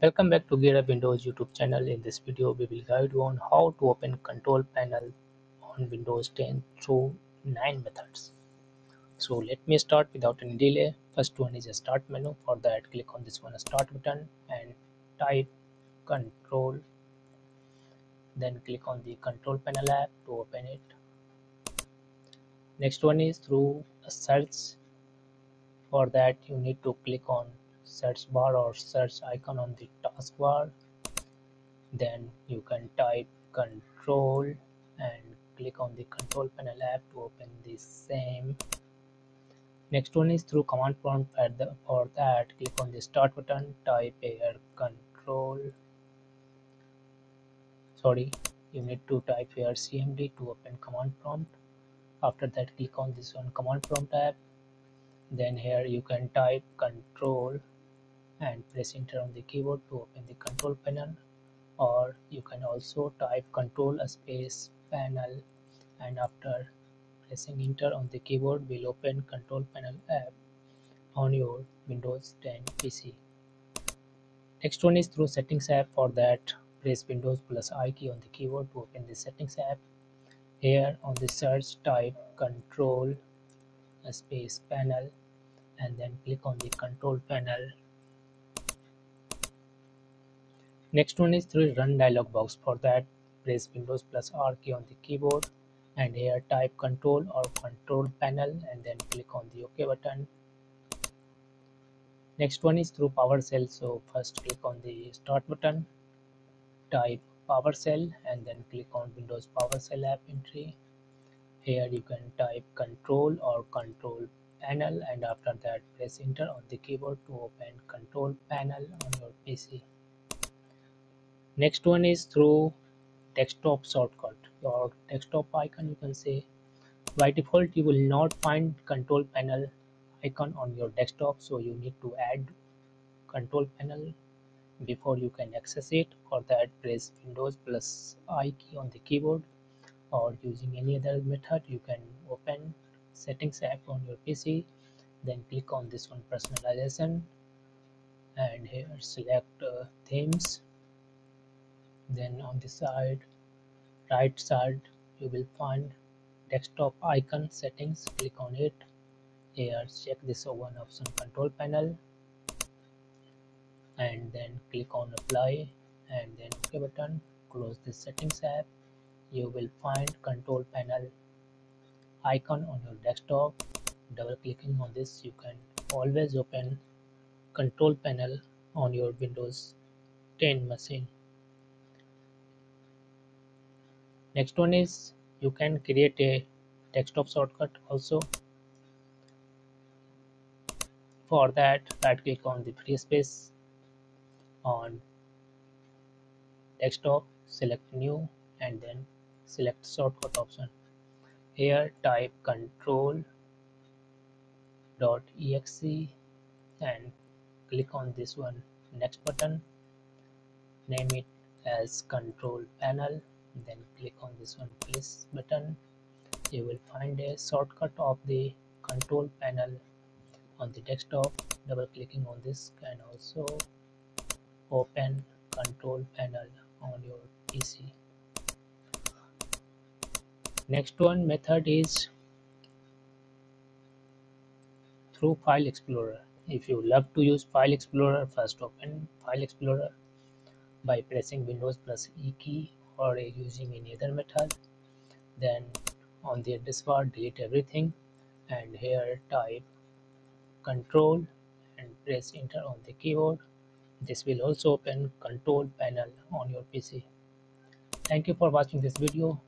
Welcome back to GearUpWindows YouTube channel. In this video, we will guide you on how to open control panel on Windows 10 through 9 methods. So let me start without any delay. First one is a start menu. For that, click on this one start button and type control. Then click on the control panel app to open it. Next one is through a search. For that, you need to click on search bar or search icon on the taskbar. Then you can type control and click on the control panel app to open the same. Next one is through command prompt. For that, click on the start button, type here control. Sorry, you need to type here cmd to open command prompt. After that, click on this one command prompt app. Then here you can type control and press enter on the keyboard to open the control panel, or you can also type control space panel, and after pressing enter on the keyboard will open control panel app on your Windows 10 PC. Next one is through settings app. For that, press Windows plus I key on the keyboard to open the settings app. Here on the search, type control space panel and then click on the control panel. Next one is through run dialog box. For that, press Windows plus R key on the keyboard and here type control or control panel and then click on the OK button. Next one is through PowerShell. So first click on the start button, type PowerShell and then click on Windows PowerShell app entry. Here you can type control or control panel and after that press enter on the keyboard to open control panel on your PC. Next one is through desktop shortcut. Your desktop icon, you can say by default you will not find control panel icon on your desktop, so you need to add control panel before you can access it. For that, press Windows plus I key on the keyboard, or using any other method you can open settings app on your PC, then click on this one personalization and here select themes. Then on the right side you will find desktop icon settings. Click on it. Here check this one option control panel and then click on apply and then OK button. Close this settings app. You will find control panel icon on your desktop. Double clicking on this, you can always open control panel on your Windows 10 machine. Next one is you can create a desktop shortcut also. For that, right click on the free space on desktop, select new and then select shortcut option. Here type control.exe and click on this one next button. Name it as control panel, then click on this one plus button. You will find a shortcut of the control panel on the desktop. Double clicking on this can also open control panel on your PC. Next one method is through File Explorer. If you love to use File Explorer, first open File Explorer by pressing Windows plus E key or using any other method. Then on the address bar delete everything and here type control and press enter on the keyboard. This will also open control panel on your PC. Thank you for watching this video.